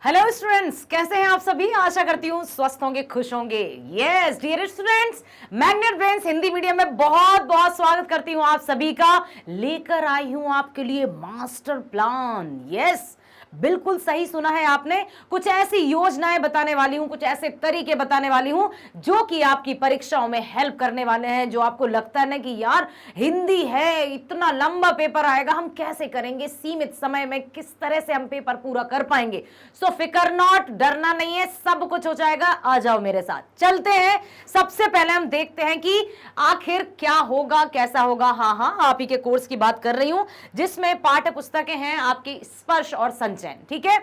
Hello students, कैसे हैं आप सभी। आशा करती हूँ स्वस्थ होंगे, खुश होंगे। Yes dear students, magnet brains Hindi medium में बहुत बहुत स्वागत करती हूँ आप सभी का। लेकर आई हूँ आपके लिए मास्टर प्लान। यस, बिल्कुल सही सुना है आपने। कुछ ऐसी योजनाएं बताने वाली हूं, कुछ ऐसे तरीके बताने वाली हूं जो कि आपकी परीक्षाओं में हेल्प करने वाले हैं। जो आपको लगता है ना कि यार हिंदी है, इतना लंबा पेपर आएगा, हम कैसे करेंगे, सीमित समय में किस तरह से हम पेपर पूरा कर पाएंगे। सो फिकर नॉट, डरना नहीं है, सब कुछ हो जाएगा। आ जाओ मेरे साथ, चलते हैं। सबसे पहले हम देखते हैं कि आखिर क्या होगा, कैसा होगा। हाँ, आप ही के कोर्स की बात कर रही हूं जिसमें पाठ्य पुस्तकें हैं आपकी स्पर्श और संचयन। ठीक है,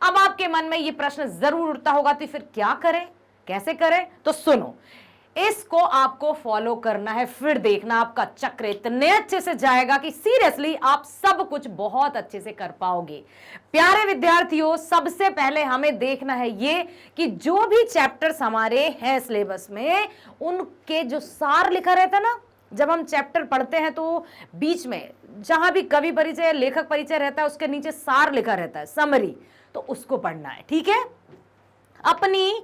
अब आपके मन में ये प्रश्न जरूर उठता होगा, तो फिर क्या करें, कैसे करें। तो सुनो, इसको आपको फॉलो करना है, फिर देखना आपका चक्र इतने अच्छे से जाएगा कि सीरियसली आप सब कुछ बहुत अच्छे से कर पाओगे। प्यारे विद्यार्थियों, सबसे पहले हमें देखना है ये कि जो भी चैप्टर्स हमारे हैं सिलेबस में, उनके जो सार लिखा रहता है ना, जब हम चैप्टर पढ़ते हैं तो बीच में जहां भी कवि परिचय, लेखक परिचय रहता है, उसके नीचे सार लिखा रहता है, समरी, तो उसको पढ़ना है। ठीक है, अपनी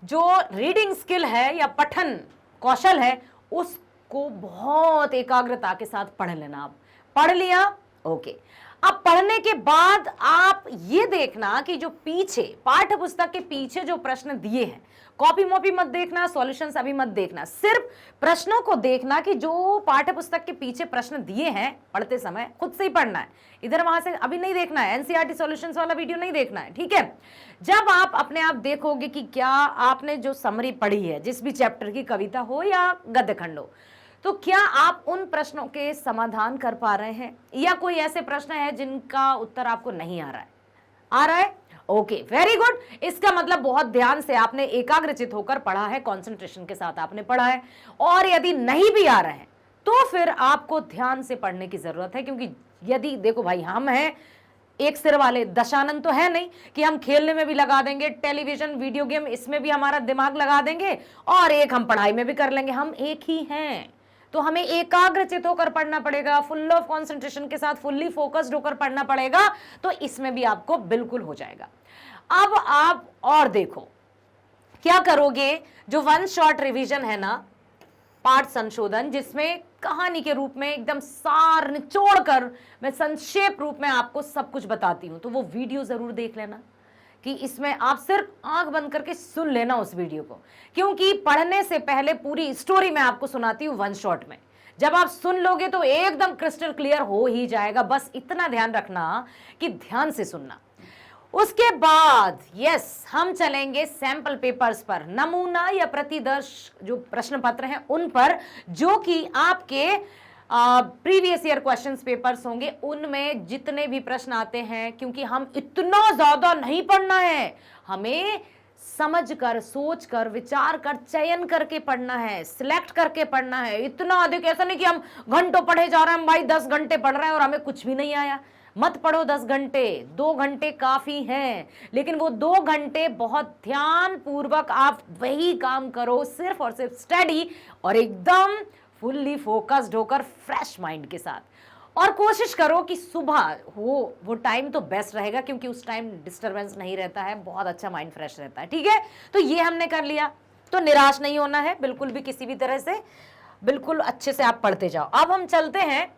जो रीडिंग स्किल है या पठन कौशल है, उसको बहुत एकाग्रता के साथ पढ़ लेना। आप पढ़ लिया, ओके। अब पढ़ने के बाद आप ये देखना कि जो पीछे पाठ्य पुस्तक के पीछे जो प्रश्न दिए हैं, कॉपी मॉपी मत देखना, सॉल्यूशंस अभी मत देखना, सिर्फ प्रश्नों को देखना कि जो पाठ्य पुस्तक के पीछे प्रश्न दिए हैं, पढ़ते समय खुद से ही पढ़ना है, इधर वहां से अभी नहीं देखना है, एनसीईआरटी सॉल्यूशंस वाला वीडियो नहीं देखना है। ठीक है, जब आप अपने आप देखोगे कि क्या आपने जो समरी पढ़ी है, जिस भी चैप्टर की, कविता हो या गद्य खंड हो, तो क्या आप उन प्रश्नों के समाधान कर पा रहे हैं, या कोई ऐसे प्रश्न है जिनका उत्तर आपको नहीं आ रहा है। आ रहा है, ओके, वेरी गुड। इसका मतलब बहुत ध्यान से आपने एकाग्रचित होकर पढ़ा है, कंसंट्रेशन के साथ आपने पढ़ा है। और यदि नहीं भी आ रहे हैं तो फिर आपको ध्यान से पढ़ने की जरूरत है, क्योंकि यदि देखो भाई, हम हैं एक सिर वाले, दशानन तो है नहीं कि हम खेलने में भी लगा देंगे, टेलीविजन, वीडियो गेम, इसमें भी हमारा दिमाग लगा देंगे, और एक हम पढ़ाई में भी कर लेंगे। हम एक ही हैं, तो हमें एकाग्रचित होकर पढ़ना पड़ेगा, फुल ऑफ कंसंट्रेशन के साथ, फुल्ली फोकस्ड होकर पढ़ना पड़ेगा। तो इसमें भी आपको बिल्कुल हो जाएगा। अब आप और देखो क्या करोगे, जो वन शॉट रिवीजन है ना, पाठ संशोधन, जिसमें कहानी के रूप में एकदम सार निचोड़ कर मैं संक्षेप रूप में आपको सब कुछ बताती हूं, तो वो वीडियो जरूर देख लेना। कि इसमें आप सिर्फ आंख बंद करके सुन लेना उस वीडियो को, क्योंकि पढ़ने से पहले पूरी स्टोरी मैं आपको सुनाती हूँ वन शॉट में। जब आप सुन लोगे तो एकदम क्रिस्टल क्लियर हो ही जाएगा। बस इतना ध्यान रखना कि ध्यान से सुनना। उसके बाद यस, हम चलेंगे सैंपल पेपर्स पर, नमूना या प्रतिदर्श जो प्रश्न पत्र हैं उन पर, जो कि आपके प्रीवियस ईयर क्वेश्चंस पेपर्स होंगे। उनमें जितने भी प्रश्न आते हैं, क्योंकि हम इतना ज्यादा नहीं पढ़ना है, हमें समझ कर, सोच कर, विचार कर, चयन करके पढ़ना है, सिलेक्ट करके पढ़ना है। इतना अधिक ऐसा नहीं कि हम घंटों पढ़े जा रहे हैं, हम भाई 10 घंटे पढ़ रहे हैं और हमें कुछ भी नहीं आया। मत पढ़ो 10 घंटे, 2 घंटे काफी हैं, लेकिन वो 2 घंटे बहुत ध्यान पूर्वक आप वही काम करो, सिर्फ और सिर्फ स्टडी, और एकदम फुल्ली फोकस्ड होकर फ्रेश माइंड के साथ। और कोशिश करो कि सुबह हो, वो टाइम तो बेस्ट रहेगा, क्योंकि उस टाइम डिस्टरबेंस नहीं रहता है, बहुत अच्छा माइंड फ्रेश रहता है। ठीक है, तो ये हमने कर लिया, तो निराश नहीं होना है बिल्कुल भी, किसी भी तरह से, बिल्कुल अच्छे से आप पढ़ते जाओ। अब हम चलते हैं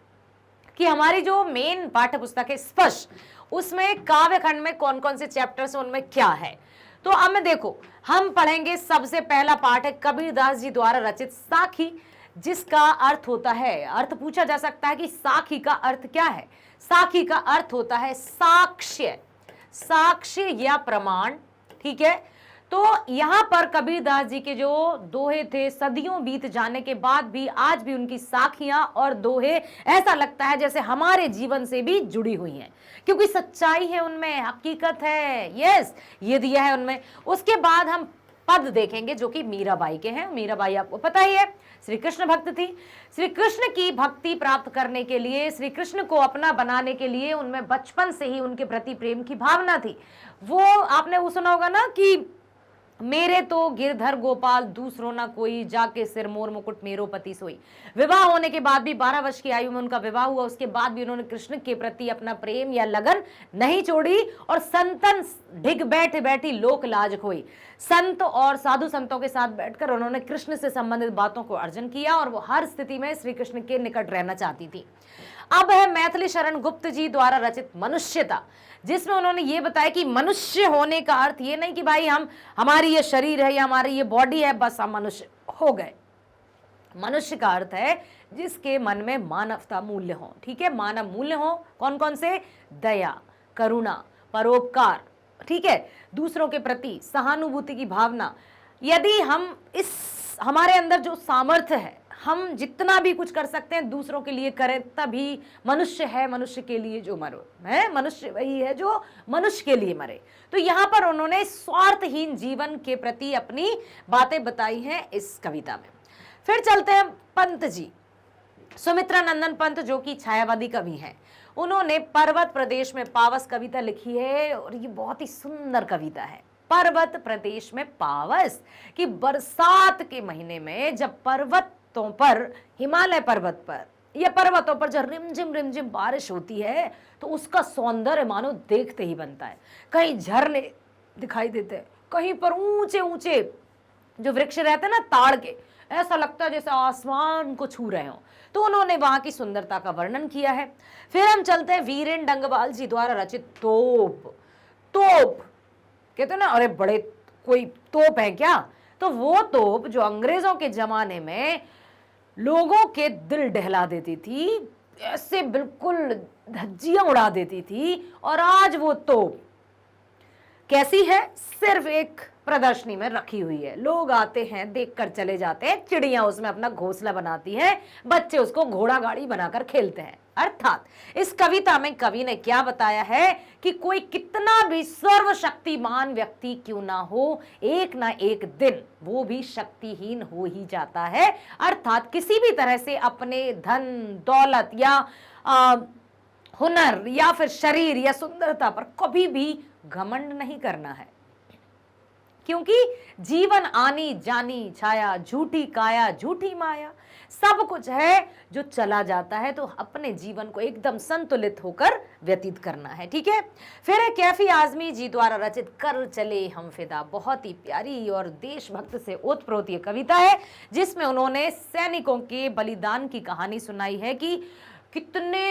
कि हमारी जो मेन पाठ्य पुस्तक है स्पर्श, उसमें काव्य खंड में कौन कौन से चैप्टर्स, उनमें क्या है। तो अब मैं देखो, हम पढ़ेंगे, सबसे पहला पाठ है कबीरदास जी द्वारा रचित साखी, जिसका अर्थ होता है, अर्थ पूछा जा सकता है कि साखी का अर्थ क्या है। साखी का अर्थ होता है साक्ष्य, साक्ष्य या प्रमाण। ठीक है, तो यहां पर कबीरदास जी के जो दोहे थे, सदियों बीत जाने के बाद भी आज भी उनकी साखियां और दोहे ऐसा लगता है जैसे हमारे जीवन से भी जुड़ी हुई हैं, क्योंकि सच्चाई है उनमें, हकीकत है। यस, ये दिया है उनमें। उसके बाद हम पद देखेंगे जो कि मीराबाई के हैं। मीराबाई आपको पता ही है, श्री कृष्ण भक्त थी। श्री कृष्ण की भक्ति प्राप्त करने के लिए, श्री कृष्ण को अपना बनाने के लिए, उनमें बचपन से ही उनके प्रति प्रेम की भावना थी। वो आपने वो सुना होगा ना कि मेरे तो गिरधर गोपाल दूसरो ना कोई, जाके सिर मोर मुकुट मेरो पति सोई। विवाह होने के बाद भी 12 वर्ष की आयु में उनका विवाह हुआ, उसके बाद भी उन्होंने कृष्ण के प्रति अपना प्रेम या लगन नहीं छोड़ी और संतन ढिग बैठ बैठी लोक लाज खोई। संत और साधु संतों के साथ बैठकर उन्होंने कृष्ण से संबंधित बातों को अर्जन किया और वो हर स्थिति में श्री कृष्ण के निकट रहना चाहती थी। अब है मैथिली शरण गुप्त जी द्वारा रचित मनुष्यता, जिसमें उन्होंने ये बताया कि मनुष्य होने का अर्थ ये नहीं कि भाई हमारी ये शरीर है या हमारी ये बॉडी है बस हम मनुष्य हो गए। मनुष्य का अर्थ है जिसके मन में मानवता मूल्य हो, ठीक है, मानव मूल्य हो। कौन कौन से? दया, करुणा, परोपकार, ठीक है, दूसरों के प्रति सहानुभूति की भावना। यदि हम हमारे अंदर जो सामर्थ्य है, हम जितना भी कुछ कर सकते हैं दूसरों के लिए करें, तभी मनुष्य है। मनुष्य के लिए जो मरो है, मनुष्य वही है जो मनुष्य के लिए मरे। तो यहाँ पर उन्होंने स्वार्थहीन जीवन के प्रति अपनी बातें बताई हैं इस कविता में। फिर चलते हैं पंत जी, सुमित्रा नंदन पंत, जो कि छायावादी कवि हैं। उन्होंने पर्वत प्रदेश में पावस कविता लिखी है और ये बहुत ही सुंदर कविता है। पर्वत प्रदेश में पावस, कि बरसात के महीने में जब पर्वतों पर, हिमालय पर्वत पर या पर्वतों पर जब रिमझिम रिमझिम बारिश होती है तो उसका सौंदर्य मानो देखते ही बनता है। कहीं झरने दिखाई देते हैं, कहीं पर ऊंचे ऊंचे जो वृक्ष रहते हैं ना ताड़ के, ऐसा लगता है जैसे आसमान को छू रहे हो। तो उन्होंने वहां की सुंदरता का वर्णन किया है। फिर हम चलते हैं वीरेन डंगवाल जी द्वारा रचित तोप। तोप कहते हैं ना, अरे बड़े कोई तोप है क्या? तो वो तोप जो अंग्रेजों के जमाने में लोगों के दिल दहला देती थी, ऐसे बिल्कुल धज्जियां उड़ा देती थी, और आज वो तोप कैसी है? सिर्फ एक प्रदर्शनी में रखी हुई है। लोग आते हैं, देखकर चले जाते हैं, चिड़ियां उसमें अपना घोंसला बनाती हैं, बच्चे उसको घोड़ा गाड़ी बनाकर खेलते हैं। अर्थात इस कविता में कवि ने क्या बताया है कि कोई कितना भी सर्वशक्तिमान व्यक्ति क्यों ना हो, एक ना एक दिन वो भी शक्तिहीन हो ही जाता है। अर्थात किसी भी तरह से अपने धन दौलत या हुनर या फिर शरीर या सुंदरता पर कभी भी घमंड नहीं करना है, क्योंकि जीवन आनी जानी छाया, झूठी काया झूठी माया, सब कुछ है जो चला जाता है। तो अपने जीवन को एकदम संतुलित होकर व्यतीत करना है, ठीक है। फिर है कैफी आजमी जी द्वारा रचित कर चले हम फिदा, बहुत ही प्यारी और देशभक्त से ओतप्रोत ये कविता है, जिसमें उन्होंने सैनिकों के बलिदान की कहानी सुनाई है कि कितने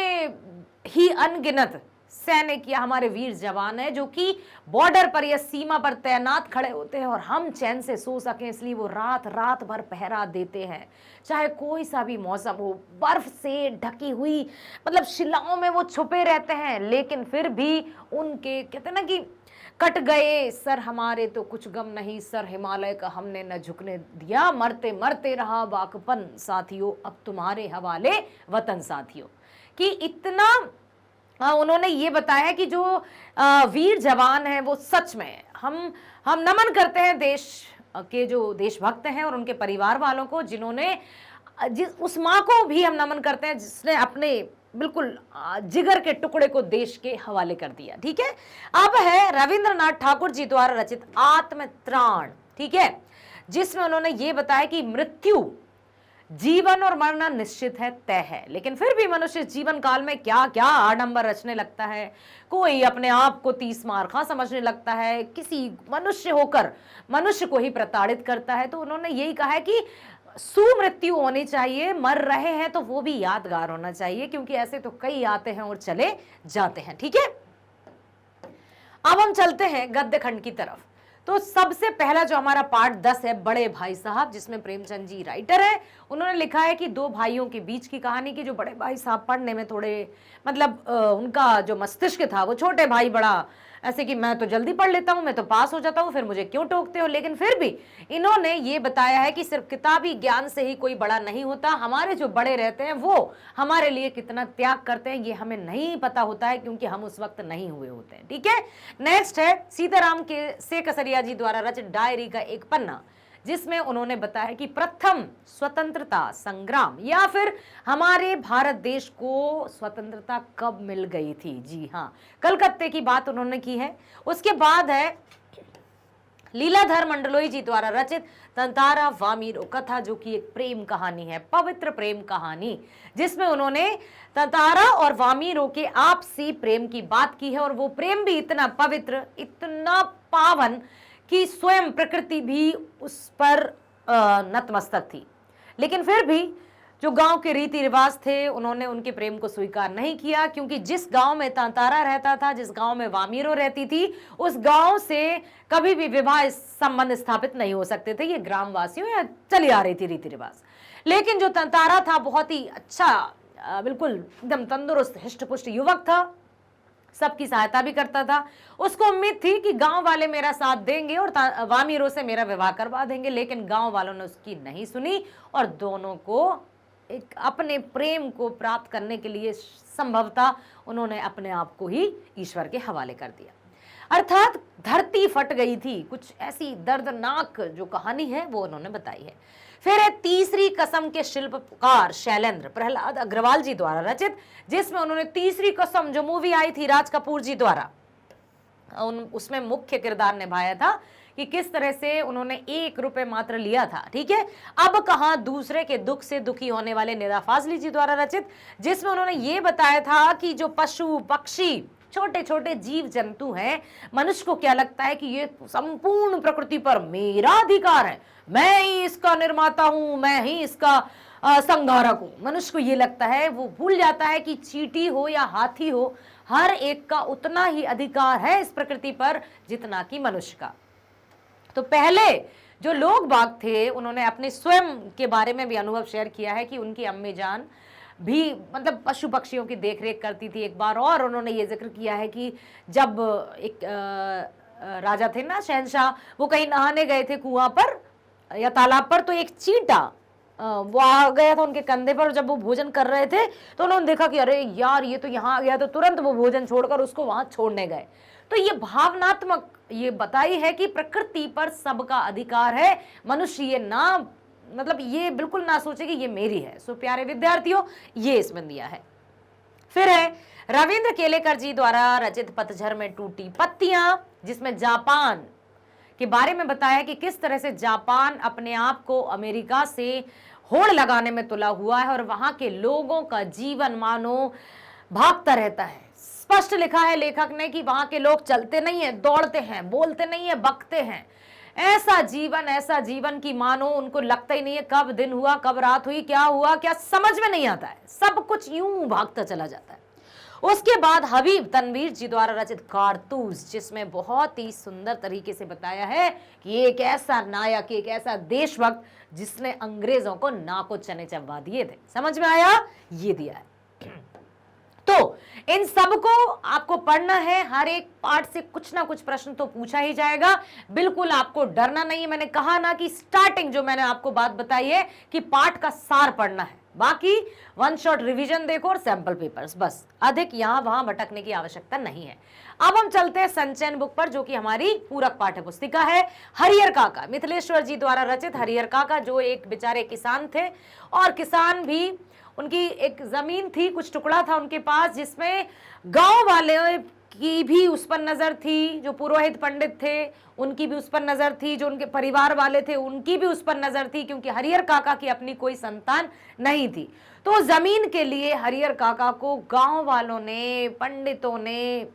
ही अनगिनत सैनिक या हमारे वीर जवान है जो कि बॉर्डर पर या सीमा पर तैनात खड़े होते हैं और हम चैन से सो सकें इसलिए वो रात रात भर पहरा देते हैं। चाहे कोई सा भी मौसम हो, बर्फ से ढकी हुई मतलब शिलाओं में वो छुपे रहते हैं, लेकिन फिर भी उनके कहते हैं ना कि कट गए सर हमारे तो कुछ गम नहीं, सर हिमालय का हमने न झुकने दिया, मरते मरते रहा बाकपन साथियों, अब तुम्हारे हवाले वतन साथियों। कि इतना उन्होंने ये बताया कि जो वीर जवान हैं वो सच में हम नमन करते हैं देश के जो देशभक्त हैं और उनके परिवार वालों को, जिन्होंने उस माँ को भी हम नमन करते हैं जिसने अपने बिल्कुल जिगर के टुकड़े को देश के हवाले कर दिया। ठीक है, अब है रविंद्रनाथ ठाकुर जी द्वारा रचित आत्मत्राण, ठीक है, जिसमें उन्होंने ये बताया कि मृत्यु, जीवन और मरना निश्चित है, तय है, लेकिन फिर भी मनुष्य जीवन काल में क्या क्या आडंबर रचने लगता है। कोई अपने आप को 30 मार्खा समझने लगता है, किसी मनुष्य होकर मनुष्य को ही प्रताड़ित करता है। तो उन्होंने यही कहा है कि सुमृत्यु होनी चाहिए, मर रहे हैं तो वो भी यादगार होना चाहिए, क्योंकि ऐसे तो कई आते हैं और चले जाते हैं। ठीक है, अब हम चलते हैं गद्य खंड की तरफ। तो सबसे पहला जो हमारा पार्ट 10 है, बड़े भाई साहब, जिसमें प्रेमचंद जी राइटर है। उन्होंने लिखा है कि दो भाइयों के बीच की कहानी की जो बड़े भाई साहब पढ़ने में थोड़े मतलब उनका जो मस्तिष्क था वो छोटे भाई बड़ा ऐसे कि मैं तो जल्दी पढ़ लेता हूँ, मैं तो पास हो जाता हूँ, फिर मुझे क्यों टोकते हो। लेकिन फिर भी इन्होंने ये बताया है कि सिर्फ किताबी ज्ञान से ही कोई बड़ा नहीं होता, हमारे जो बड़े रहते हैं वो हमारे लिए कितना त्याग करते हैं ये हमें नहीं पता होता है, क्योंकि हम उस वक्त नहीं हुए होते हैं। ठीक है, नेक्स्ट है सीताराम के से कसरिया जी द्वारा रचित डायरी का एक पन्ना, जिसमें उन्होंने बताया कि प्रथम स्वतंत्रता संग्राम या फिर हमारे भारत देश को स्वतंत्रता कब मिल गई थी। जी हाँ, कलकत्ते की बात उन्होंने की है। उसके बाद है लीलाधर मंडलोई जी द्वारा रचित तंतारा वामीरो कथा, जो कि एक प्रेम कहानी है, पवित्र प्रेम कहानी, जिसमें उन्होंने तंतारा और वामीरो के आपसी प्रेम की बात की है। और वो प्रेम भी इतना पवित्र, इतना पावन कि स्वयं प्रकृति भी उस पर नतमस्तक थी। लेकिन फिर भी जो गांव के रीति रिवाज थे, उन्होंने उनके प्रेम को स्वीकार नहीं किया, क्योंकि जिस गांव में तांतारा रहता था, जिस गांव में वामीरो रहती थी, उस गांव से कभी भी विवाह संबंध स्थापित नहीं हो सकते थे। ये ग्रामवासियों या चली आ रही थी रीति रिवाज। लेकिन जो तांतारा था, बहुत ही अच्छा, बिल्कुल एकदम तंदुरुस्त हिष्टपुष्ट युवक था, सबकी सहायता भी करता था। उसको उम्मीद थी कि गांव वाले मेरा साथ देंगे और वामीरो से मेरा विवाह करवा देंगे। लेकिन गांव वालों ने उसकी नहीं सुनी और दोनों को एक अपने प्रेम को प्राप्त करने के लिए संभवतः उन्होंने अपने आप को ही ईश्वर के हवाले कर दिया। अर्थात धरती फट गई थी। कुछ ऐसी दर्दनाक जो कहानी है वो उन्होंने बताई है। फिर है तीसरी कसम के शिल्पकार शैलेंद्र प्रहलाद अग्रवाल जी द्वारा रचित, जिसमें उन्होंने तीसरी कसम जो मूवी आई थी राज कपूर जी द्वारा, उसमें मुख्य किरदार निभाया था कि किस तरह से उन्होंने 1 रुपए मात्र लिया था। ठीक है, अब कहां दूसरे के दुख से दुखी होने वाले निदा फाजली जी द्वारा रचित, जिसमें उन्होंने ये बताया था कि जो पशु पक्षी छोटे छोटे जीव जंतु हैं, मनुष्य को क्या लगता है कि ये संपूर्ण प्रकृति पर मेरा अधिकार है, मैं ही इसका निर्माता हूं, मैं ही इसका संहारक हूं। मनुष्य को ये लगता है, वो भूल जाता है कि चींटी हो या हाथी हो, हर एक का उतना ही अधिकार है इस प्रकृति पर जितना कि मनुष्य का। तो पहले जो लोग बाग थे, उन्होंने अपने स्वयं के बारे में भी अनुभव शेयर किया है कि उनकी अम्मी जान भी मतलब पशु पक्षियों की देखरेख करती थी। एक बार और उन्होंने ये जिक्र किया है कि जब एक राजा थे ना, शहंशाह, वो कहीं नहाने गए थे कुआं पर या तालाब पर, तो एक चींटा वो आ गया था उनके कंधे पर। जब वो भोजन कर रहे थे तो उन्होंने देखा कि अरे यार ये तो यहाँ आ गया, तो तुरंत वो भोजन छोड़कर उसको वहां छोड़ने गए। तो ये भावनात्मक ये बताई है कि प्रकृति पर सबका अधिकार है, मनुष्य ये ना मतलब ये बिल्कुल ना सोचे कि ये मेरी है। सो प्यारे विद्यार्थियों, ये इसमें दिया है। फिर है रविंद्र केलेकर जी द्वारा रचित पतझर में टूटी पत्तियां, जिसमें जापान के बारे में बताया है कि किस तरह से जापान अपने आप को अमेरिका से होड़ लगाने में तुला हुआ है और वहां के लोगों का जीवन मानो भागता रहता है। स्पष्ट लिखा है लेखक ने कि वहां के लोग चलते नहीं है, दौड़ते हैं, बोलते नहीं है, बकते हैं। ऐसा जीवन की मानो उनको लगता ही नहीं है कब दिन हुआ, कब रात हुई, क्या हुआ, क्या समझ में नहीं आता है। सब कुछ यूं भागता चला जाता है। उसके बाद हबीब तनवीर जी द्वारा रचित कारतूस, जिसमें बहुत ही सुंदर तरीके से बताया है कि एक ऐसा नायक, एक ऐसा देशभक्त जिसने अंग्रेजों को नाको चने चबवा दिए थे। समझ में आया? ये दिया है। तो इन सब को आपको पढ़ना है। हर एक पार्ट से कुछ ना कुछ प्रश्न तो पूछा ही जाएगा। बिल्कुल आपको डरना नहीं है। मैंने कहा ना कि स्टार्टिंग जो मैंने आपको बात बताई है कि पार्ट का सार पढ़ना है, बाकी वन शॉट रिवीजन देखो और सैंपल पेपर्स, बस। अधिक यहां वहां भटकने की आवश्यकता नहीं है। अब हम चलते हैं संचयन बुक पर, जो कि हमारी पूरक पाठ्य पुस्तिका है। हरिहर काका मिथिलेश्वर जी द्वारा रचित हरिहर काका, जो एक बेचारे किसान थे और किसान भी, उनकी एक जमीन थी, कुछ टुकड़ा था उनके पास, जिसमें गांव वाले की भी उस पर नजर थी, जो पुरोहित पंडित थे उनकी भी उस पर नजर थी, जो उनके परिवार वाले थे उनकी भी उस पर नजर थी, क्योंकि हरिहर काका की अपनी कोई संतान नहीं थी। तो जमीन के लिए हरिहर काका को गांव वालों ने, पंडितों ने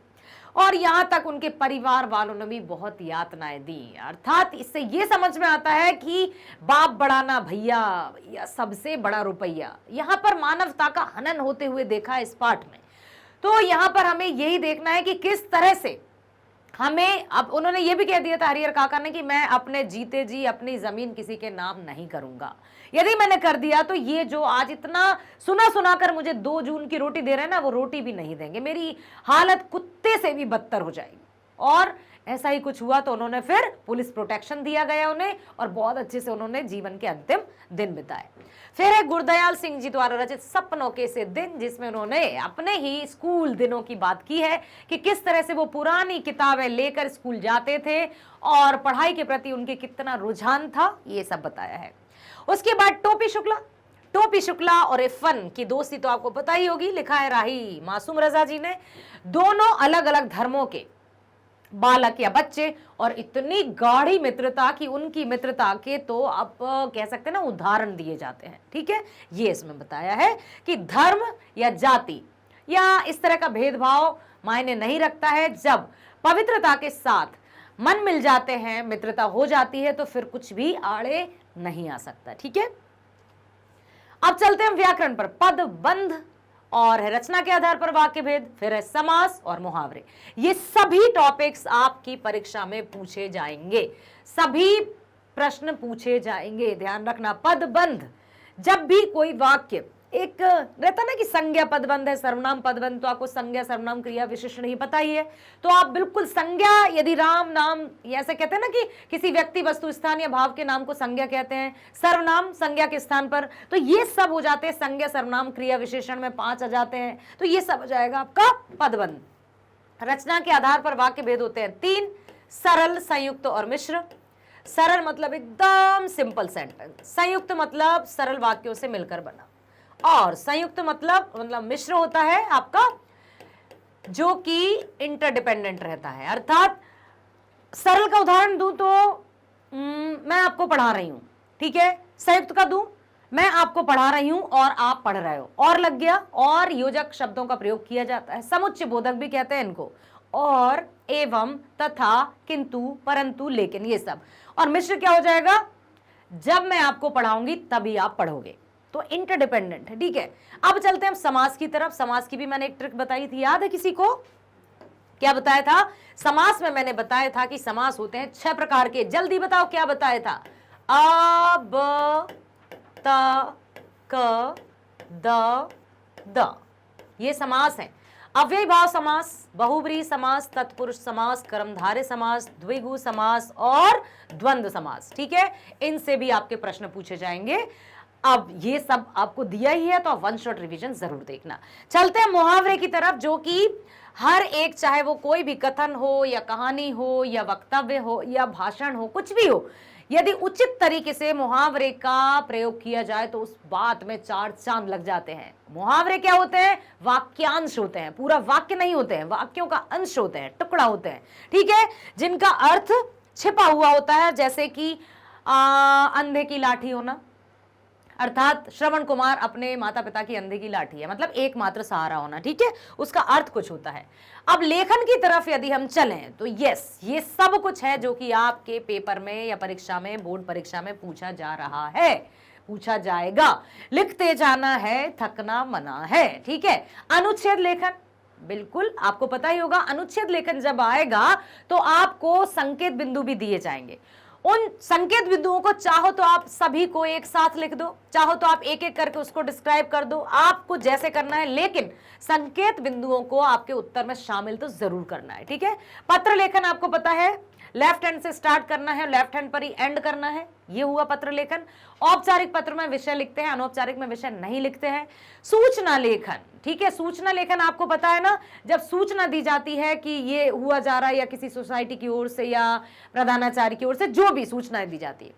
और यहां तक उनके परिवार वालों ने भी बहुत यातनाएं दी। अर्थात इससे यह समझ में आता है कि बाप बढ़ाना भैया, या सबसे बड़ा रुपया। यहां पर मानवता का हनन होते हुए देखा है इस पाठ में। तो यहां पर हमें यही देखना है कि किस तरह से हमें, अब उन्होंने ये भी कह दिया था हरिहर काका ने कि मैं अपने जीते जी अपनी जमीन किसी के नाम नहीं करूंगा। यदि मैंने कर दिया तो ये जो आज इतना सुना कर मुझे 2 जून की रोटी दे रहे हैं ना, वो रोटी भी नहीं देंगे। मेरी हालत कुत्ते से भी बदतर हो जाएगी। और ऐसा ही कुछ हुआ तो उन्होंने फिर पुलिस प्रोटेक्शन दिया गया उन्हें, और बहुत अच्छे से उन्होंने जीवन के अंतिम दिन बिताए। फिर है गुरदयाल सिंह जी द्वारा रचित सपनों के से दिन, जिसमें उन्होंने अपने ही स्कूल दिनों की बात की है कि किस तरह से वो पुरानी किताबें लेकर स्कूल जाते थे और पढ़ाई के प्रति उनके कितना रुझान था, ये सब बताया है। उसके बाद टोपी शुक्ला और इरफान की दोस्ती तो आपको पता ही होगी, लिखा है राही मासूम रजा जी ने। दोनों अलग अलग धर्मों के बालक या बच्चे, और इतनी गाढ़ी मित्रता कि उनकी मित्रता के तो आप कह सकते हैं ना उदाहरण दिए जाते हैं। ठीक है, ये इसमें बताया है कि धर्म या जाति या इस तरह का भेदभाव मायने नहीं रखता है। जब पवित्रता के साथ मन मिल जाते हैं, मित्रता हो जाती है, तो फिर कुछ भी आड़े नहीं आ सकता। ठीक है, अब चलते हैं व्याकरण पर। पद, बंध और है रचना के आधार पर वाक्य भेद, फिर है समास और मुहावरे। ये सभी टॉपिक्स आपकी परीक्षा में पूछे जाएंगे, सभी प्रश्न पूछे जाएंगे, ध्यान रखना। पद, बंध, जब भी कोई वाक्य एक रहता ना कि संज्ञा पदबंध है, सर्वनाम पदबंध, तो आपको संज्ञा सर्वनाम क्रिया विशेषण नहीं पता ही है, तो आप बिल्कुल संज्ञा, यदि राम नाम ऐसे कहते हैं ना कि किसी व्यक्ति वस्तु स्थान या भाव के नाम को संज्ञा कहते हैं, सर्वनाम संज्ञा के स्थान पर, तो ये सब हो जाते हैं संज्ञा सर्वनाम क्रिया विशेषण में 5 आ जाते हैं, तो ये सब हो जाएगा आपका पदबंध। रचना के आधार पर वाक्य भेद होते हैं 3, सरल, संयुक्त और मिश्र। सरल मतलब एकदम सिंपल सेंटेंस, संयुक्त मतलब सरल वाक्यों से मिलकर बना, और संयुक्त मतलब मिश्र होता है आपका जो कि इंटरडिपेंडेंट रहता है। अर्थात सरल का उदाहरण दूं तो मैं आपको पढ़ा रही हूं, ठीक है। संयुक्त का दूं, मैं आपको पढ़ा रही हूं और आप पढ़ रहे हो, और लग गया, और योजक शब्दों का प्रयोग किया जाता है, समुच्चय बोधक भी कहते हैं इनको, और, एवं, तथा, किंतु, परंतु, लेकिन, ये सब। और मिश्र क्या हो जाएगा, जब मैं आपको पढ़ाऊंगी तभी आप पढ़ोगे, तो इंटरडिपेंडेंट है। ठीक है, अब चलते हैं हम समास की तरफ। समास की भी मैंने एक ट्रिक बताई थी, याद है किसी को? क्या बताया था समास में? मैंने बताया था कि समास होते हैं 6 प्रकार के। जल्दी बताओ क्या बताया था? अ, ब, त, क, द, ये समास है। अव्ययी भाव समास, बहुब्रीहि समास, तत्पुरुष समास, कर्मधारय समास, द्विगु समास और द्वंद्व समास। ठीक है, इनसे भी आपके प्रश्न पूछे जाएंगे। अब ये सब आपको दिया ही है, तो वन शॉट रिवीजन जरूर देखना। चलते हैं मुहावरे की तरफ, जो कि हर एक, चाहे वो कोई भी कथन हो या कहानी हो या वक्तव्य हो या भाषण हो, कुछ भी हो, यदि उचित तरीके से मुहावरे का प्रयोग किया जाए तो उस बात में 4 चांद लग जाते हैं। मुहावरे क्या होते हैं? वाक्यांश होते हैं, पूरा वाक्य नहीं होते हैं, वाक्यों का अंश होते हैं, टुकड़ा होते हैं। ठीक है, जिनका अर्थ छिपा हुआ होता है, जैसे कि अंधे की लाठी होना, अर्थात श्रवण कुमार अपने माता पिता की अंधे की लाठी है, मतलब एकमात्र सहारा होना। ठीक है, उसका अर्थ कुछ होता है। अब लेखन की तरफ यदि हम चलें तो यस, ये सब कुछ है जो कि आपके पेपर में या परीक्षा में, बोर्ड परीक्षा में पूछा जा रहा है, पूछा जाएगा। लिखते जाना है, थकना मना है। ठीक है, अनुच्छेद लेखन, बिल्कुल आपको पता ही होगा। अनुच्छेद लेखन जब आएगा तो आपको संकेत बिंदु भी दिए जाएंगे। उन संकेत बिंदुओं को चाहो तो आप सभी को एक साथ लिख दो, चाहो तो आप एक एक करके उसको डिस्क्राइब कर दो, आपको जैसे करना है, लेकिन संकेत बिंदुओं को आपके उत्तर में शामिल तो जरूर करना है। ठीक है, पत्र लेखन आपको पता है, लेफ्ट हैंड से स्टार्ट करना है, लेफ्ट हैंड पर ही एंड करना है, ये हुआ पत्र लेखन। औपचारिक पत्र में विषय लिखते हैं, अनौपचारिक में विषय नहीं लिखते हैं। सूचना लेखन, ठीक है, सूचना लेखन आपको पता है ना, जब सूचना दी जाती है कि ये हुआ जा रहा है, या किसी सोसाइटी की ओर से या प्रधानाचार्य की ओर से, जो भी सूचनाएं दी जाती है।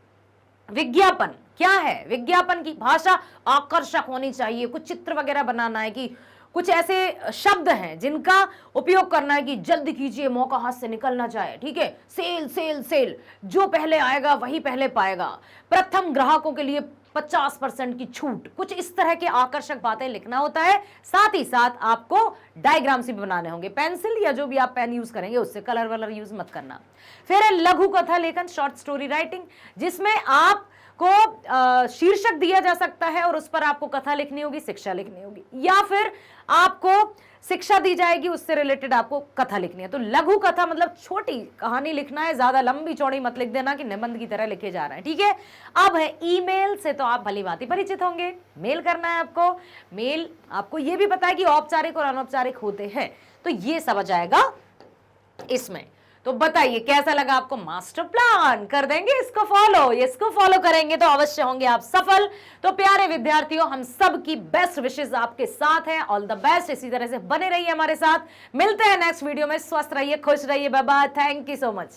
विज्ञापन क्या है? विज्ञापन की भाषा आकर्षक होनी चाहिए, कुछ चित्र वगैरह बनाना है, कि कुछ ऐसे शब्द हैं जिनका उपयोग करना है कि जल्दी कीजिए, मौका हाथ से निकल ना जाए। ठीक है, सेल सेल सेल, जो पहले आएगा वही पहले पाएगा, प्रथम ग्राहकों के लिए 50% की छूट, कुछ इस तरह के आकर्षक बातें लिखना होता है। साथ ही साथ आपको डायग्राम्स भी बनाने होंगे, पेंसिल या जो भी आप पेन यूज करेंगे उससे, कलर वलर यूज मत करना। फिर है लघु कथा लेखन, शॉर्ट स्टोरी राइटिंग, जिसमें आप को शीर्षक दिया जा सकता है और उस पर आपको कथा लिखनी होगी, शिक्षा लिखनी होगी, या फिर आपको शिक्षा दी जाएगी, उससे रिलेटेड आपको कथा लिखनी है। तो लघु कथा मतलब छोटी कहानी लिखना है, ज्यादा लंबी चौड़ी मत लिख देना कि निबंध की तरह लिखे जा रहे हैं। ठीक है, अब है ईमेल से, तो आप भली भांति परिचित होंगे, मेल करना है आपको। मेल आपको ये भी पता है कि औपचारिक और अनौपचारिक होते हैं, तो ये सब आ जाएगा इसमें। तो बताइए कैसा लगा आपको? मास्टर प्लान कर देंगे इसको फॉलो, इसको फॉलो करेंगे तो अवश्य होंगे आप सफल। तो प्यारे विद्यार्थियों, हम सब की बेस्ट विशेष आपके साथ हैं, ऑल द बेस्ट। इसी तरह से बने रहिए हमारे साथ, मिलते हैं नेक्स्ट वीडियो में। स्वस्थ रहिए, खुश रहिए, bye bye, thank you so much.